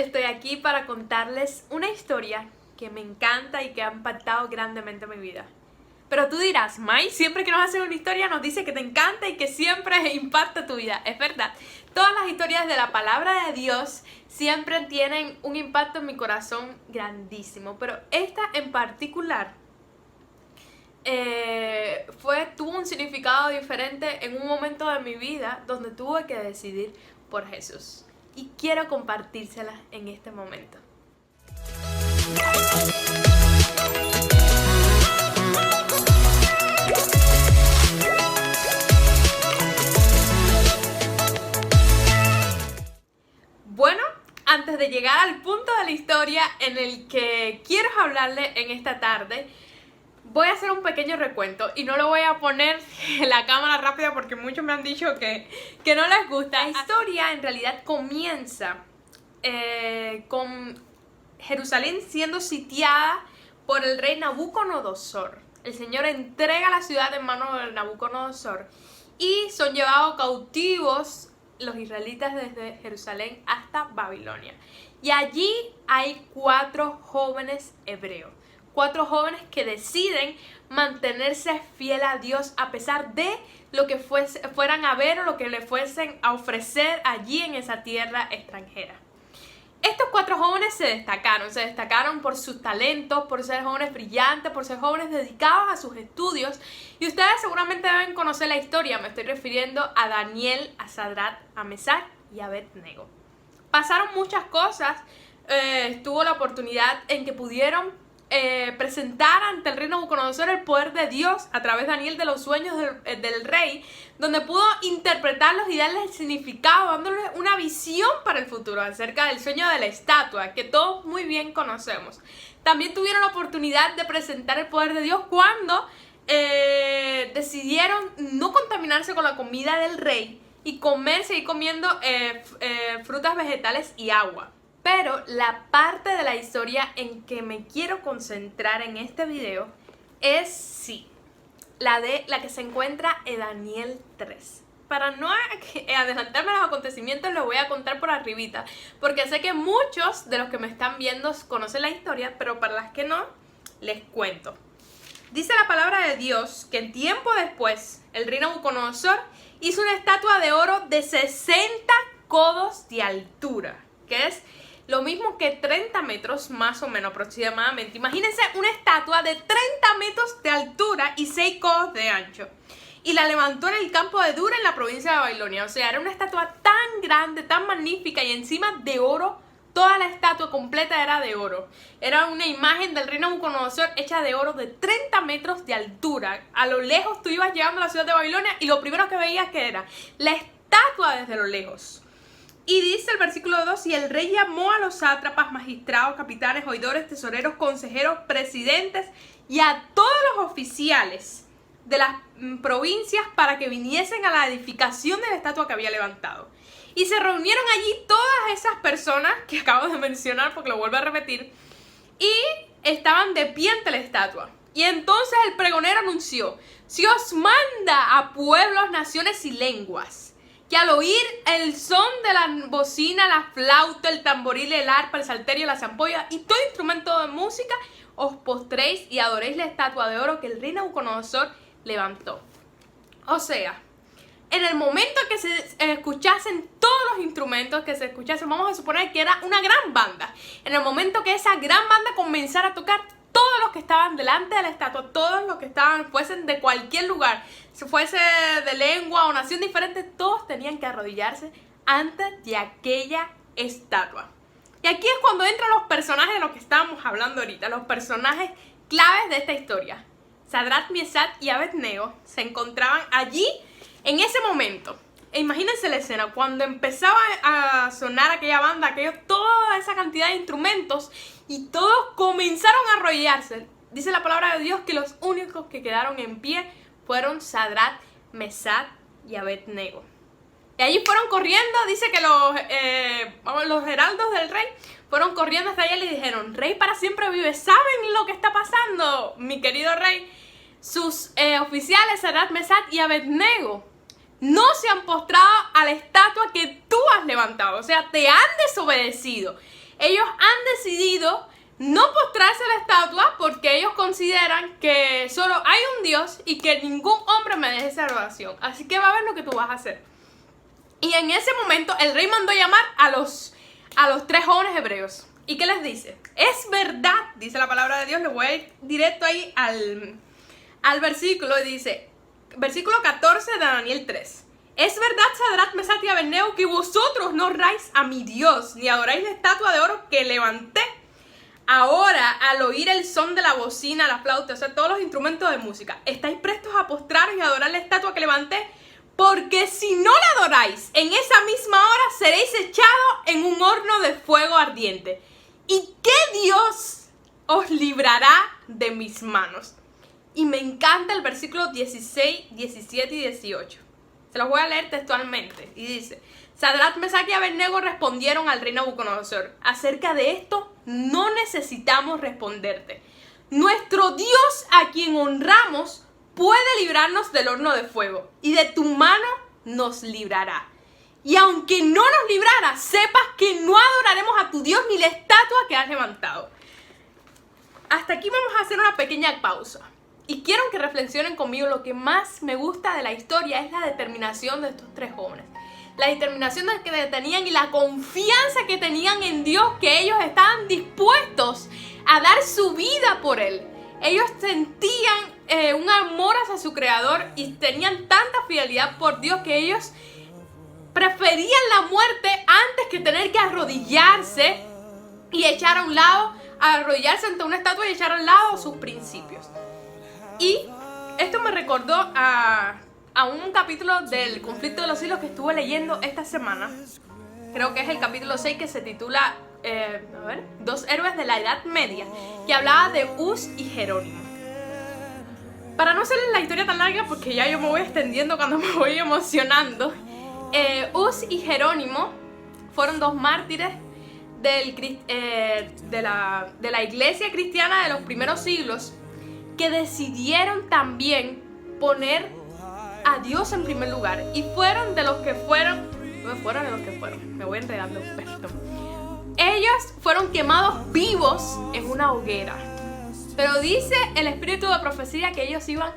estoy aquí para contarles una historia que me encanta y que ha impactado grandemente mi vida. Pero tú dirás, May, siempre que nos hacen una historia nos dice que te encanta y que siempre impacta tu vida. Es verdad, todas las historias de la palabra de Dios siempre tienen un impacto en mi corazón grandísimo. Pero esta en particular tuvo un significado diferente en un momento de mi vida donde tuve que decidir por Jesús. Y quiero compartírselas en este momento. Bueno, antes de llegar al punto de la historia en el que quiero hablarle en esta tarde, voy a hacer un pequeño recuento y no lo voy a poner en la cámara rápida porque muchos me han dicho que no les gusta. La historia en realidad comienza con Jerusalén siendo sitiada por el rey Nabucodonosor. El Señor entrega la ciudad en manos de Nabucodonosor y son llevados cautivos los israelitas desde Jerusalén hasta Babilonia. Y allí hay 4 jóvenes hebreos. 4 jóvenes que deciden mantenerse fiel a Dios a pesar de lo que fueran a ver o lo que le fuesen a ofrecer allí en esa tierra extranjera. Estos 4 jóvenes se destacaron por sus talentos, por ser jóvenes brillantes, por ser jóvenes dedicados a sus estudios. Y ustedes seguramente deben conocer la historia. Me estoy refiriendo a Daniel, a Sadrach, a Mesach y a Abednego. Pasaron muchas cosas. Tuvo la oportunidad en que pudieron presentar ante el rey Nabucodonosor el poder de Dios a través de Daniel de los sueños del rey, donde pudo interpretarlos y darles el significado, dándoles una visión para el futuro acerca del sueño de la estatua, que todos muy bien conocemos. También tuvieron la oportunidad de presentar el poder de Dios cuando decidieron no contaminarse con la comida del rey y seguir comiendo frutas, vegetales y agua. Pero la parte de la historia en que me quiero concentrar en este video es, la que se encuentra en Daniel 3. Para no adelantarme a los acontecimientos, lo voy a contar por arribita, porque sé que muchos de los que me están viendo conocen la historia, pero para las que no, les cuento. Dice la palabra de Dios que tiempo después, el rey Nabucodonosor hizo una estatua de oro de 60 codos de altura, que es lo mismo que 30 metros más o menos aproximadamente. Imagínense una estatua de 30 metros de altura y 6 codos de ancho. Y la levantó en el campo de Dura en la provincia de Babilonia. O sea, era una estatua tan grande, tan magnífica y encima de oro. Toda la estatua completa era de oro. Era una imagen del rey Nabucodonosor hecha de oro de 30 metros de altura. A lo lejos tú ibas llegando a la ciudad de Babilonia y lo primero que veías que era la estatua desde lo lejos. Y dice el versículo 2, y el rey llamó a los sátrapas, magistrados, capitanes, oidores, tesoreros, consejeros, presidentes y a todos los oficiales de las provincias para que viniesen a la edificación de la estatua que había levantado. Y se reunieron allí todas esas personas que acabo de mencionar, porque lo vuelvo a repetir, y estaban de pie ante la estatua. Y entonces el pregonero anunció: se os manda a pueblos, naciones y lenguas, que al oír el son de la bocina, la flauta, el tamboril, el arpa, el salterio, la zampolla y todo instrumento de música, os postréis y adoréis la estatua de oro que el rey Nabucodonosor levantó. O sea, en el momento que se escuchasen todos los instrumentos, que se escuchasen, vamos a suponer que era una gran banda. En el momento que esa gran banda comenzara a tocar, todos los que estaban delante de la estatua, todos los que fuesen de cualquier lugar, si fuese de lengua o nación diferente, todos tenían que arrodillarse antes de aquella estatua. Y aquí es cuando entran los personajes de los que estábamos hablando ahorita, los personajes claves de esta historia. Sadrach, Mesach y Abednego se encontraban allí en ese momento. E imagínense la escena, cuando empezaba a sonar aquella banda, toda esa cantidad de instrumentos, y todos comenzaron a arrodillarse. Dice la palabra de Dios que los únicos que quedaron en pie fueron Sadrach, Mesach y Abednego. Y allí fueron corriendo, dice que los heraldos del rey fueron corriendo hasta allá y le dijeron: rey para siempre vive, ¿saben lo que está pasando, mi querido rey? Sus oficiales, Sadrach, Mesach y Abednego, no se han postrado a la estatua que tú has levantado, o sea, te han desobedecido. ellos han decidido no postrarse a la estatua porque ellos consideran que solo hay un Dios y que ningún hombre merece esa adoración. Así que va a ver lo que tú vas a hacer. Y en ese momento el rey mandó llamar a los 3 jóvenes hebreos. ¿Y qué les dice? Es verdad, dice la palabra de Dios. Le voy a ir directo ahí al versículo. Y dice, versículo 14 de Daniel 3. Es verdad, Sadrach, Mesach y Abednego, que vosotros no honráis a mi Dios, ni adoráis la estatua de oro que levanté. Ahora, al oír el son de la bocina, la flauta, o sea, todos los instrumentos de música, ¿estáis prestos a postraros y adorar la estatua que levanté? Porque si no la adoráis, en esa misma hora seréis echados en un horno de fuego ardiente. ¿Y qué Dios os librará de mis manos? Y me encanta el versículo 16, 17 y 18. Se los voy a leer textualmente. Y dice, Sadrach, Mesach y Abednego respondieron al rey Nabucodonosor: acerca de esto no necesitamos responderte. Nuestro Dios, a quien honramos, puede librarnos del horno de fuego, y de tu mano nos librará. Y aunque no nos librara, sepas que no adoraremos a tu Dios ni la estatua que has levantado. Hasta aquí vamos a hacer una pequeña pausa. Y quiero que reflexionen conmigo. Lo que más me gusta de la historia es la determinación de estos 3 jóvenes. La determinación que tenían y la confianza que tenían en Dios, que ellos estaban dispuestos a dar su vida por Él. Ellos sentían un amor hacia su Creador y tenían tanta fidelidad por Dios que ellos preferían la muerte antes que tener que arrodillarse y echar a un lado, arrodillarse ante una estatua y echar a un lado sus principios. Y esto me recordó a un capítulo del Conflicto de los Siglos que estuve leyendo esta semana. Creo que es el capítulo 6, que se titula 2 héroes de la Edad Media, que hablaba de Hus y Jerónimo. Para no hacerles la historia tan larga, porque ya yo me voy extendiendo cuando me voy emocionando, Hus y Jerónimo fueron 2 mártires de la iglesia cristiana de los primeros siglos, que decidieron también poner a Dios en primer lugar. Y fueron de los que fueron, me voy enredando, perdón. Ellos fueron quemados vivos en una hoguera. Pero dice el espíritu de profecía que ellos iban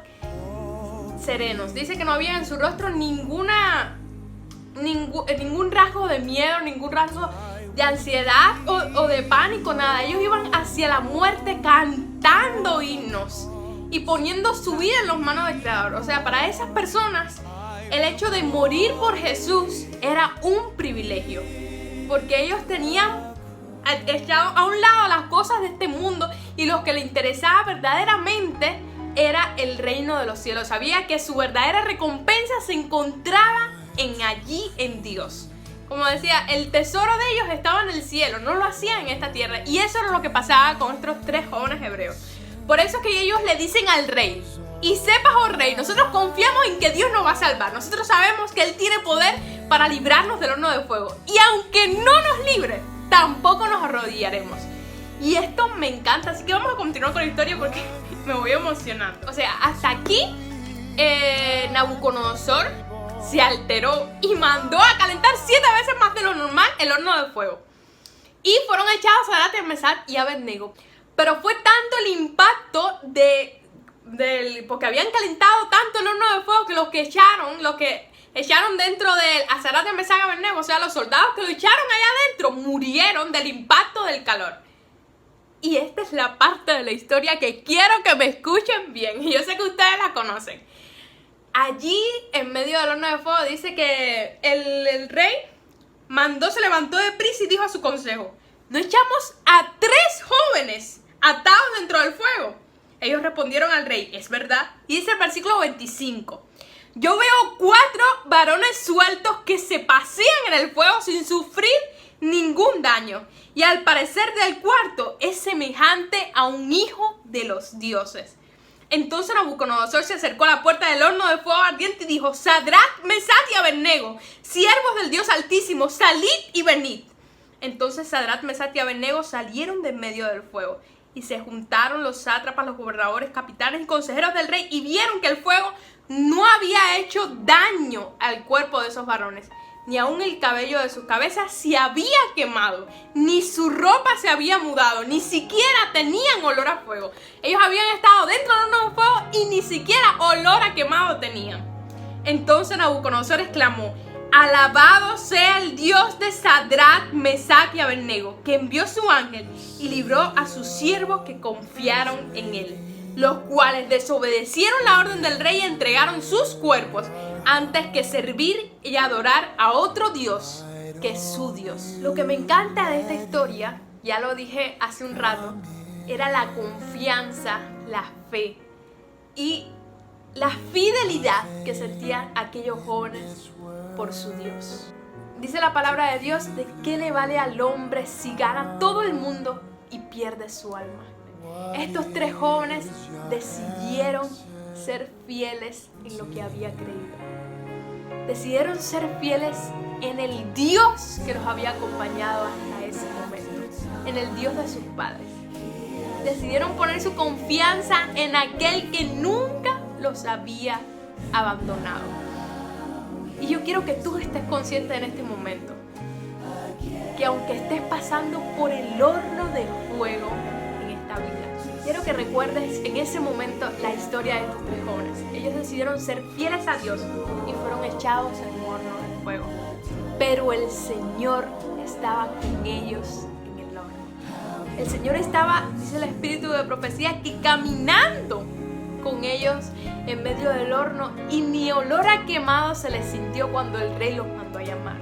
serenos. Dice que no había en su rostro ningún rasgo de miedo, ningún rasgo de ansiedad o de pánico, nada. Ellos iban hacia la muerte cantando himnos y poniendo su vida en las manos del Creador. O sea, para esas personas el hecho de morir por Jesús era un privilegio, porque ellos tenían echado a un lado las cosas de este mundo y lo que les interesaba verdaderamente era el reino de los cielos. Sabía que su verdadera recompensa se encontraba allí en Dios. Como decía, el tesoro de ellos estaba en el cielo, no lo hacían en esta tierra. Y eso era lo que pasaba con estos 3 jóvenes hebreos. Por eso es que ellos le dicen al rey: y sepas, oh rey, nosotros confiamos en que Dios nos va a salvar. Nosotros sabemos que Él tiene poder para librarnos del horno de fuego. Y aunque no nos libre, tampoco nos arrodillaremos. Y esto me encanta, así que vamos a continuar con la historia porque me voy emocionando. O sea, hasta aquí Nabucodonosor se alteró y mandó a calentar 7 veces más de lo normal el horno de fuego. Y fueron echados Sadrach, Mesach y Abednego. Pero fue tanto el impacto porque habían calentado tanto el horno de fuego, que los que echaron dentro de Sadrach, Mesach y Abednego, o sea, los soldados que lo echaron allá adentro, murieron del impacto del calor. Y esta es la parte de la historia que quiero que me escuchen bien. Y yo sé que ustedes la conocen. Allí, en medio del horno de fuego, dice que el rey se levantó de prisa y dijo a su consejo: ¿no echamos a 3 jóvenes atados dentro del fuego? Ellos respondieron al rey: es verdad. Y dice el versículo 25: yo veo 4 varones sueltos que se pasean en el fuego sin sufrir ningún daño. Y al parecer del cuarto es semejante a un hijo de los dioses. Entonces Nabucodonosor se acercó a la puerta del horno de fuego ardiente y dijo: Sadrach, Mesach y Abednego, siervos del Dios Altísimo, salid y venid. Entonces Sadrach, Mesach y Abednego salieron de en medio del fuego. Y se juntaron los sátrapas, los gobernadores, capitanes y consejeros del rey, y vieron que el fuego no había hecho daño al cuerpo de esos varones, ni aún el cabello de su cabeza se había quemado, ni su ropa se había mudado, ni siquiera tenían olor a fuego. Ellos habían estado dentro de un fuego y ni siquiera olor a quemado tenían. Entonces Nabucodonosor exclamó: alabado sea el Dios de Sadrach, Mesach y Abednego, que envió su ángel y libró a sus siervos que confiaron en él, los cuales desobedecieron la orden del rey y entregaron sus cuerpos antes que servir y adorar a otro Dios que es su Dios. Lo que me encanta de esta historia, ya lo dije hace un rato, era la confianza, la fe y la fidelidad que sentían aquellos jóvenes por su Dios. Dice la palabra de Dios: ¿de qué le vale al hombre si gana todo el mundo y pierde su alma? Estos tres jóvenes decidieron ser fieles en lo que había creído. Decidieron ser fieles en el Dios que los había acompañado hasta ese momento, en el Dios de sus padres. Decidieron poner su confianza en aquel que nunca los había abandonado. Y yo quiero que tú estés consciente en este momento que aunque estés pasando por el horno de fuego en esta vida, quiero que recuerdes en ese momento la historia de estos tres jóvenes. Ellos decidieron ser fieles a Dios y fueron echados en un horno de fuego. Pero el Señor estaba con ellos en el horno. El Señor estaba, dice el espíritu de profecía, que caminando con ellos en medio del horno, y ni olor a quemado se les sintió cuando el rey los mandó a llamar.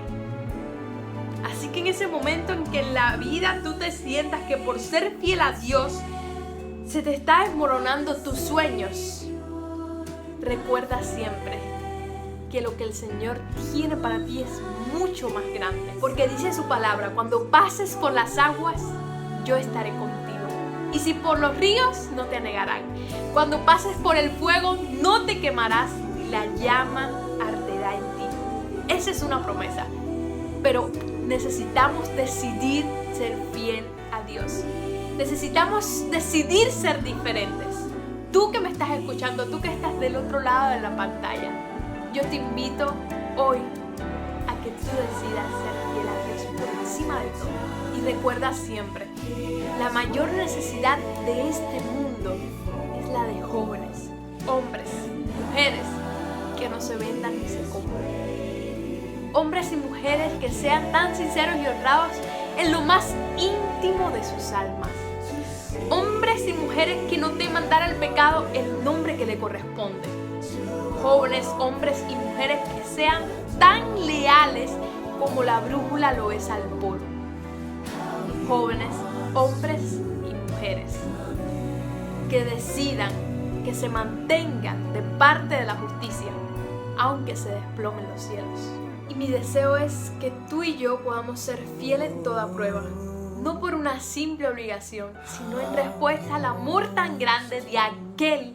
Así que en ese momento en que en la vida tú te sientas que por ser fiel a Dios se te está desmoronando tus sueños, recuerda siempre que lo que el Señor tiene para ti es mucho más grande. Porque dice su palabra: cuando pases por las aguas, yo estaré contigo. Y si por los ríos, no te anegarán. Cuando pases por el fuego, no te quemarás, la llama arderá en ti. Esa es una promesa. Pero necesitamos decidir ser fiel a Dios. Necesitamos decidir ser diferentes. Tú que me estás escuchando, tú que estás del otro lado de la pantalla, yo te invito hoy a que tú decidas ser fiel a Dios por encima de todo. Y recuerda siempre, la mayor necesidad de este mundo es la de jóvenes, hombres, mujeres que no se vendan ni se compren. Hombres y mujeres que sean tan sinceros y honrados en lo más íntimo de sus almas. Hombres y mujeres que no teman dar al pecado el nombre que le corresponde. Jóvenes, hombres y mujeres que sean tan leales como la brújula lo es al polo. Jóvenes, hombres y mujeres que decidan, que se mantengan de parte de la justicia, aunque se desplomen los cielos. Y mi deseo es que tú y yo podamos ser fieles en toda prueba, no por una simple obligación, sino en respuesta al amor tan grande de aquel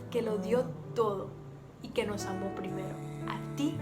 que lo dio todo y que nos amó primero, a ti